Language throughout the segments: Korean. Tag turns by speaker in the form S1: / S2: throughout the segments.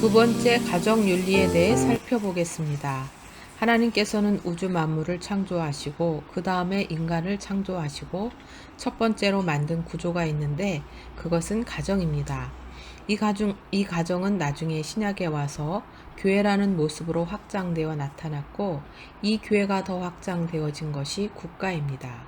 S1: 두 번째 가정 윤리에 대해 살펴보겠습니다. 하나님께서는 우주 만물을 창조하시고 그 다음에 인간을 창조하시고 첫 번째로 만든 구조가 있는데 그것은 가정입니다. 이 가정은 나중에 신약에 와서 교회라는 모습으로 확장되어 나타났고 이 교회가 더 확장되어진 것이 국가입니다.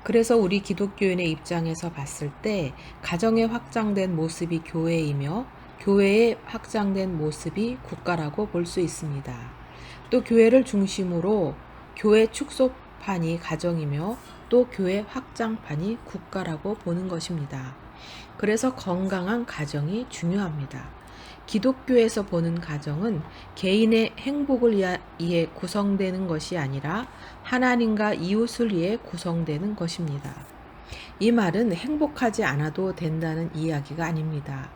S1: 그래서 우리 기독교인의 입장에서 봤을 때 가정의 확장된 모습이 교회이며 교회의 확장된 모습이 국가라고 볼 수 있습니다. 또 교회를 중심으로 교회 축소판이 가정이며 또 교회 확장판이 국가라고 보는 것입니다. 그래서 건강한 가정이 중요합니다. 기독교에서 보는 가정은 개인의 행복을 위해 구성되는 것이 아니라 하나님과 이웃을 위해 구성되는 것입니다. 이 말은 행복하지 않아도 된다는 이야기가 아닙니다.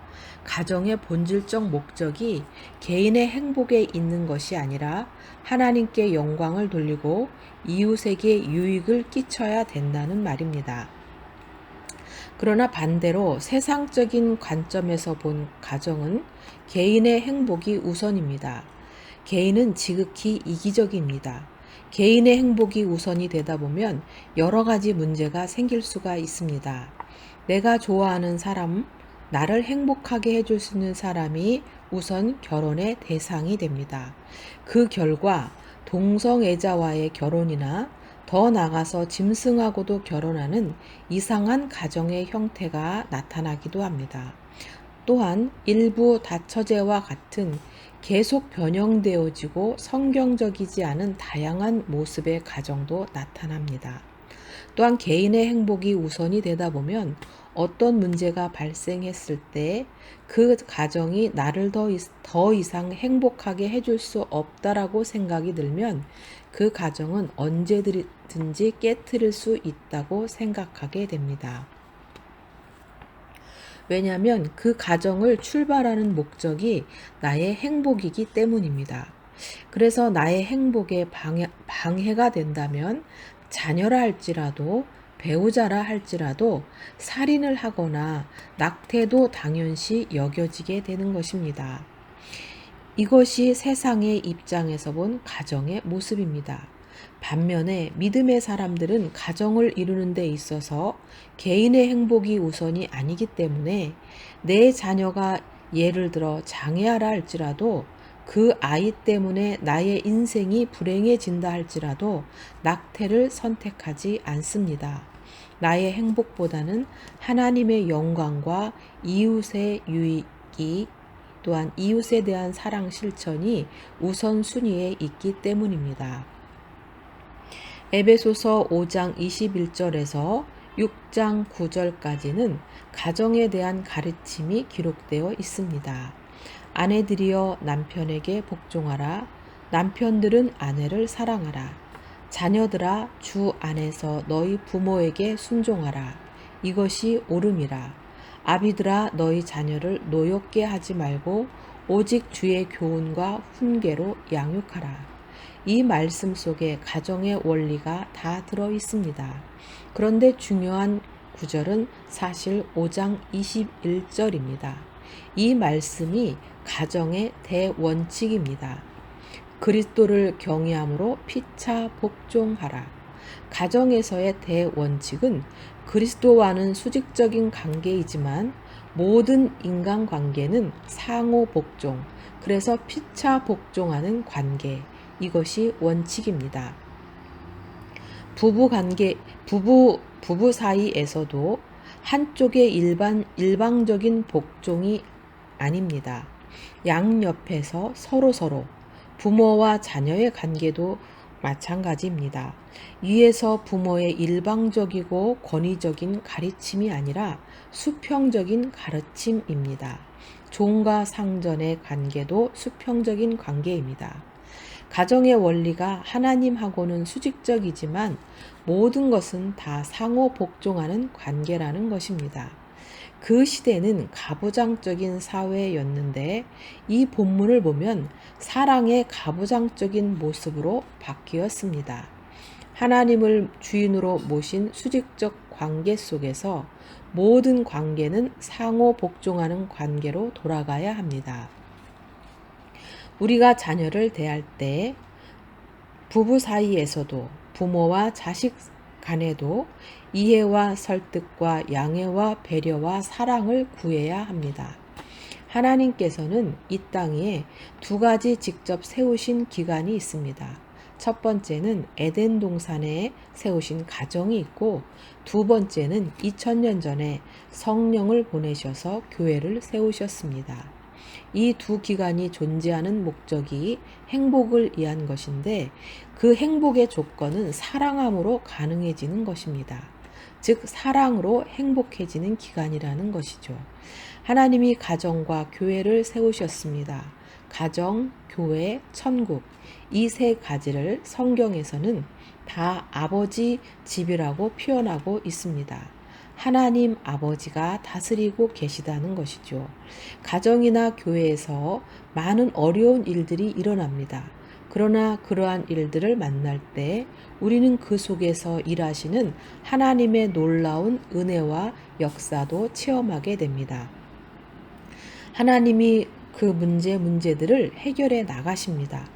S1: 가정의 본질적 목적이 개인의 행복에 있는 것이 아니라 하나님께 영광을 돌리고 이웃에게 유익을 끼쳐야 된다는 말입니다. 그러나 반대로 세상적인 관점에서 본 가정은 개인의 행복이 우선입니다. 개인은 지극히 이기적입니다. 개인의 행복이 우선이 되다 보면 여러 가지 문제가 생길 수가 있습니다. 내가 좋아하는 사람, 나를 행복하게 해줄 수 있는 사람이 우선 결혼의 대상이 됩니다. 그 결과 동성애자와의 결혼이나 더 나아가서 짐승하고도 결혼하는 이상한 가정의 형태가 나타나기도 합니다. 또한 일부 다처제와 같은 계속 변형되어지고 성경적이지 않은 다양한 모습의 가정도 나타납니다. 또한 개인의 행복이 우선이 되다 보면 어떤 문제가 발생했을 때 그 가정이 나를 더 이상 행복하게 해줄 수 없다라고 생각이 들면 그 가정은 언제든지 깨트릴 수 있다고 생각하게 됩니다. 왜냐하면 그 가정을 출발하는 목적이 나의 행복이기 때문입니다. 그래서 나의 행복에 방해가 된다면 자녀라 할지라도 배우자라 할지라도 살인을 하거나 낙태도 당연시 여겨지게 되는 것입니다. 이것이 세상의 입장에서 본 가정의 모습입니다. 반면에 믿음의 사람들은 가정을 이루는 데 있어서 개인의 행복이 우선이 아니기 때문에 내 자녀가 예를 들어 장애하라 할지라도 그 아이 때문에 나의 인생이 불행해진다 할지라도 낙태를 선택하지 않습니다. 나의 행복보다는 하나님의 영광과 이웃의 유익이 또한 이웃에 대한 사랑 실천이 우선순위에 있기 때문입니다. 에베소서 5장 21절에서 6장 9절까지는 가정에 대한 가르침이 기록되어 있습니다. 아내들이여 남편에게 복종하라. 남편들은 아내를 사랑하라. 자녀들아 주 안에서 너희 부모에게 순종하라. 이것이 옳음이라. 아비들아 너희 자녀를 노엽게 하지 말고 오직 주의 교훈과 훈계로 양육하라. 이 말씀 속에 가정의 원리가 다 들어 있습니다. 그런데 중요한 구절은 사실 5장 21절입니다. 이 말씀이 가정의 대원칙입니다. 그리스도를 경외함으로 피차 복종하라. 가정에서의 대원칙은 그리스도와는 수직적인 관계이지만 모든 인간관계는 상호 복종, 그래서 피차 복종하는 관계, 이것이 원칙입니다. 부부 사이에서도 한쪽의 일방적인 복종이 아닙니다. 양옆에서 서로 부모와 자녀의 관계도 마찬가지입니다. 위에서 부모의 일방적이고 권위적인 가르침이 아니라 수평적인 가르침입니다. 종과 상전의 관계도 수평적인 관계입니다. 가정의 원리가 하나님하고는 수직적이지만 모든 것은 다 상호 복종하는 관계라는 것입니다. 그 시대는 가부장적인 사회였는데 이 본문을 보면 사랑의 가부장적인 모습으로 바뀌었습니다. 하나님을 주인으로 모신 수직적 관계 속에서 모든 관계는 상호 복종하는 관계로 돌아가야 합니다. 우리가 자녀를 대할 때 부부 사이에서도 부모와 자식 간에도 이해와 설득과 양해와 배려와 사랑을 구해야 합니다. 하나님께서는 이 땅에 두 가지 직접 세우신 기관이 있습니다. 첫 번째는 에덴 동산에 세우신 가정이 있고, 두 번째는 2000년 전에 성령을 보내셔서 교회를 세우셨습니다. 이 두 기관이 존재하는 목적이 행복을 위한 것인데, 그 행복의 조건은 사랑함으로 가능해지는 것입니다. 즉 사랑으로 행복해지는 기관이라는 것이죠. 하나님이 가정과 교회를 세우셨습니다. 가정, 교회, 천국, 이 세 가지를 성경에서는 다 아버지 집이라고 표현하고 있습니다. 하나님 아버지가 다스리고 계시다는 것이죠. 가정이나 교회에서 많은 어려운 일들이 일어납니다. 그러나 그러한 일들을 만날 때 우리는 그 속에서 일하시는 하나님의 놀라운 은혜와 역사도 체험하게 됩니다. 하나님이 그 문제들을 해결해 나가십니다.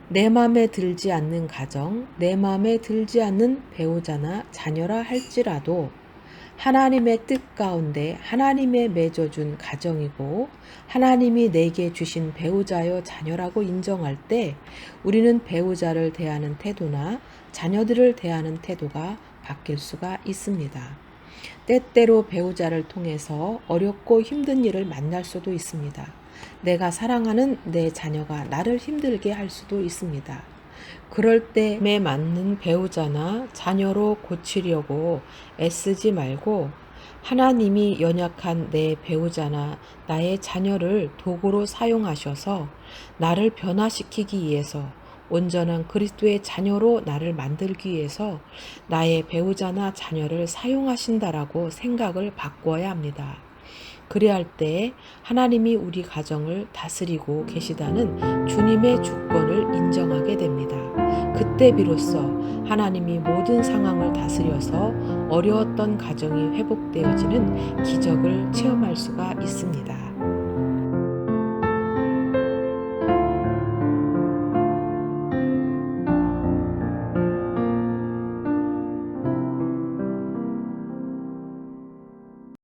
S1: 내 마음에 들지 않는 가정, 내 마음에 들지 않는 배우자나 자녀라 할지라도 하나님의 뜻 가운데 하나님의 맺어준 가정이고 하나님이 내게 주신 배우자여 자녀라고 인정할 때 우리는 배우자를 대하는 태도나 자녀들을 대하는 태도가 바뀔 수가 있습니다. 때때로 배우자를 통해서 어렵고 힘든 일을 만날 수도 있습니다. 내가 사랑하는 내 자녀가 나를 힘들게 할 수도 있습니다. 그럴 때에 맞는 배우자나 자녀로 고치려고 애쓰지 말고 하나님이 연약한 내 배우자나 나의 자녀를 도구로 사용하셔서 나를 변화시키기 위해서 온전한 그리스도의 자녀로 나를 만들기 위해서 나의 배우자나 자녀를 사용하신다라고 생각을 바꿔야 합니다. 그래야 할 때 하나님이 우리 가정을 다스리고 계시다는 주님의 주권을 인정하게 됩니다. 그때 비로소 하나님이 모든 상황을 다스려서 어려웠던 가정이 회복되어지는 기적을 체험할 수가 있습니다.